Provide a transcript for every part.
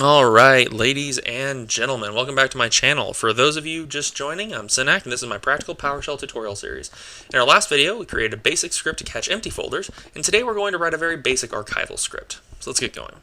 Alright, ladies and gentlemen, welcome back to my channel. For those of you just joining, I'm Sinak, and this is my practical PowerShell tutorial series. In our last video, we created a basic script to catch empty folders, and today we're going to write a very basic archival script. So let's get going.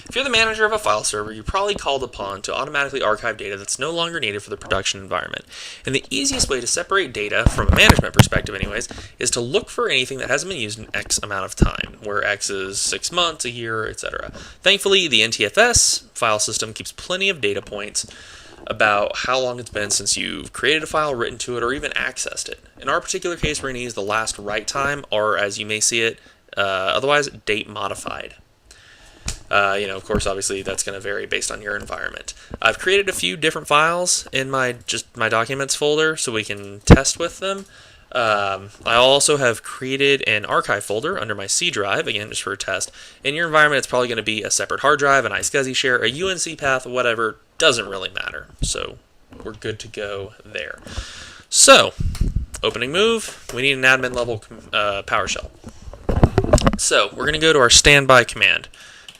If you're the manager of a file server, you're probably called upon to automatically archive data that's no longer needed for the production environment. And the easiest way to separate data, from a management perspective anyways, is to look for anything that hasn't been used in X amount of time, where X is 6 months, a year, etc. Thankfully, the NTFS file system keeps plenty of data points about how long it's been since you've created a file, written to it, or even accessed it. In our particular case, we're going to use the last write time, or as you may see it, otherwise date modified. Of course, obviously, that's going to vary based on your environment. I've created a few different files in my documents folder so we can test with them. I also have created an archive folder under my C drive, again, just for a test. In your environment, it's probably going to be a separate hard drive, an iSCSI share, a UNC path, whatever. Doesn't really matter. So we're good to go there. So, opening move, we need an admin level PowerShell. So we're going to go to our standby command.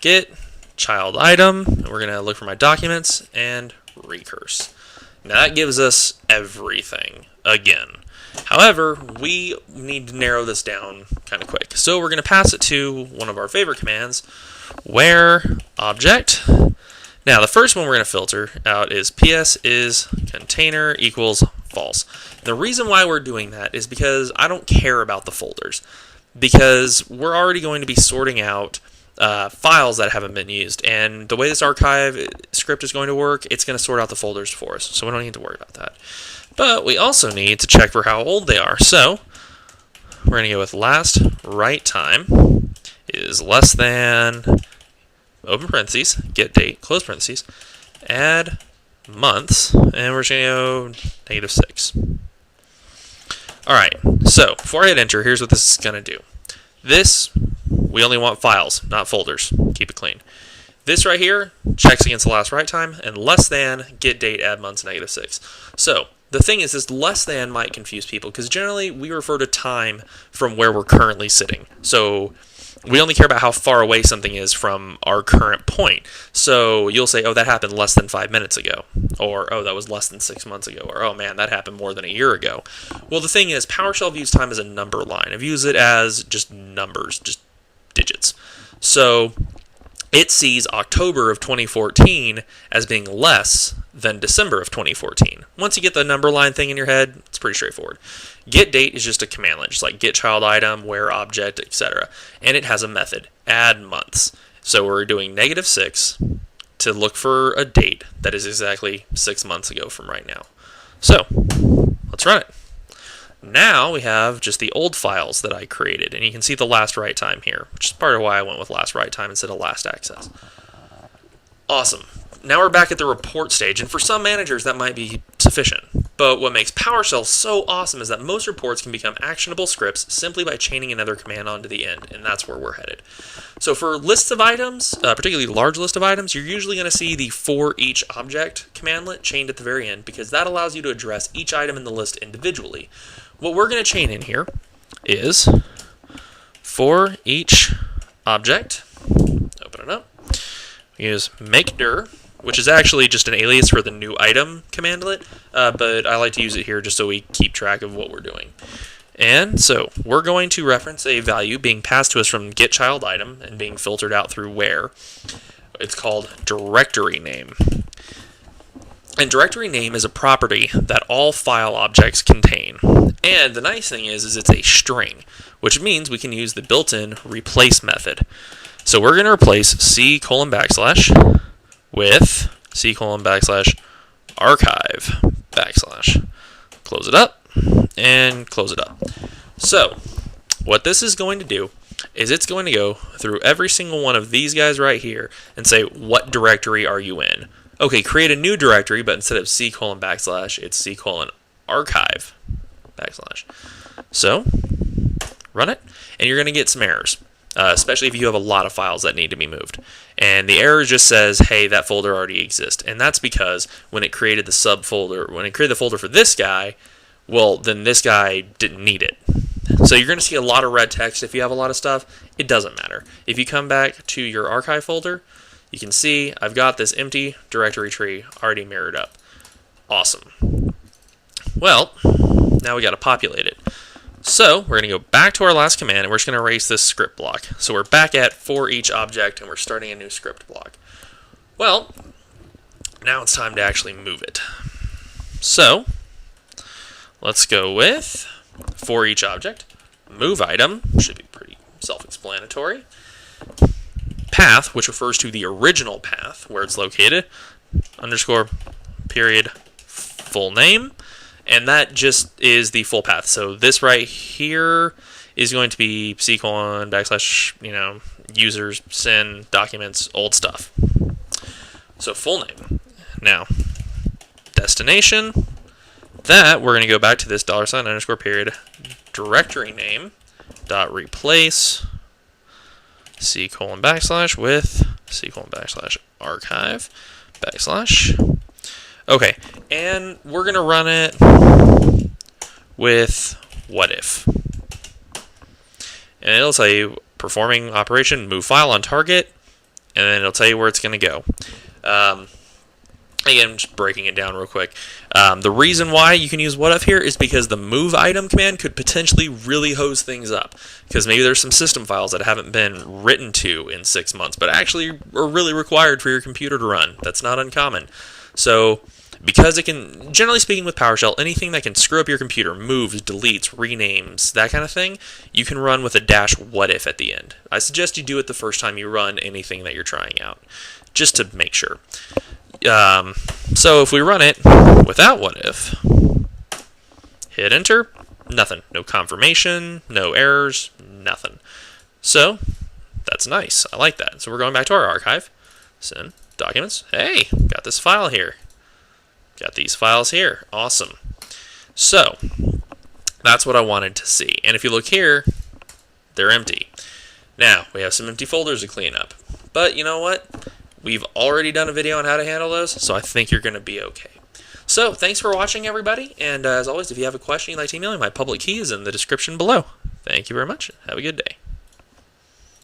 Get child item, and we're going to look for my documents and recurse. Now that gives us everything again. However, we need to narrow this down kind of quick. So we're going to pass it to one of our favorite commands, where object. Now the first one we're going to filter out is ps is container equals false. The reason why we're doing that is because I don't care about the folders, because we're already going to be sorting out files that haven't been used, and the way this archive script is going to work, it's going to sort out the folders for us, so we don't need to worry about that. But we also need to check for how old they are, so we're going to go with last write time is less than, open parentheses, get date, close parentheses, add months, and we're just going to go -6. Alright, so before I hit enter, here's what this is going to do. This, we only want files, not folders. Keep it clean. This right here checks against the last write time, and less than, get date, add months, -6. So the thing is, this less than might confuse people, because generally we refer to time from where we're currently sitting. So we only care about how far away something is from our current point. So you'll say, oh, that happened less than 5 minutes ago. Or, oh, that was less than 6 months ago. Or, oh, man, that happened more than a year ago. Well, the thing is, PowerShell views time as a number line. It views it as just numbers, just digits. So it sees October of 2014 as being less than December of 2014. Once you get the number line thing in your head, it's pretty straightforward. Get date is just a command line, just like get child item, where object, etc. And it has a method, add months. So we're doing -6 to look for a date that is exactly 6 months ago from right now. So let's run it. Now we have just the old files that I created, and you can see the last write time here, which is part of why I went with last write time instead of last access. Awesome. Now we're back at the report stage, and for some managers that might be sufficient. But what makes PowerShell so awesome is that most reports can become actionable scripts simply by chaining another command onto the end, and that's where we're headed. So for lists of items, particularly large list of items, you're usually going to see the for each object commandlet chained at the very end, because that allows you to address each item in the list individually. What we're going to chain in here is for each object. Open it up. We use makedir, which is actually just an alias for the new item commandlet, but I like to use it here just so we keep track of what we're doing. And so we're going to reference a value being passed to us from getChildItem and being filtered out through where. It's called directory name. And directory name is a property that all file objects contain. And the nice thing is it's a string, which means we can use the built-in replace method. So we're going to replace c:\/ with c:\/ archive \. Close it up and close it up. So what this is going to do is it's going to go through every single one of these guys right here and say, what directory are you in? Okay, create a new directory, but instead of c:\/ it's c:\archive \. So run it, and you're going to get some errors. Especially if you have a lot of files that need to be moved. And the error just says, hey, that folder already exists. And that's because when it created the subfolder, when it created the folder for this guy, well, then this guy didn't need it. So you're going to see a lot of red text if you have a lot of stuff. It doesn't matter. If you come back to your archive folder, you can see I've got this empty directory tree already mirrored up. Awesome. Well, now we got to populate it. So we're going to go back to our last command, and we're just going to erase this script block. So we're back at for each object, and we're starting a new script block. Well, now it's time to actually move it. So let's go with for each object, move item, should be pretty self-explanatory, path, which refers to the original path where it's located, underscore, period, full name, and that just is the full path. So this right here is going to be C:\, users, sin, documents, old stuff. So full name. Now, destination, that we're going to go back to this $_, directory name, dot replace, C:\, with C:\, archive, \. Okay, and we're going to run it with what if. And it'll tell you performing operation, move file on target, and then it'll tell you where it's going to go. Again, just breaking it down real quick. The reason why you can use what if here is because the move item command could potentially really hose things up. Because maybe there's some system files that haven't been written to in 6 months, but actually are really required for your computer to run. That's not uncommon. So, because it can, generally speaking with PowerShell, anything that can screw up your computer, moves, deletes, renames, that kind of thing, you can run with a -what if at the end. I suggest you do it the first time you run anything that you're trying out, just to make sure. So if we run it without what if, hit enter, nothing. No confirmation, no errors, nothing. So that's nice. I like that. So we're going back to our archive, send, documents. Hey, got this file here. Got these files here. Awesome. So that's what I wanted to see. And if you look here, they're empty. Now, we have some empty folders to clean up. But you know what? We've already done a video on how to handle those, so I think you're going to be okay. So, thanks for watching, everybody. And as always, if you have a question you'd like to email me, my public key is in the description below. Thank you very much. Have a good day.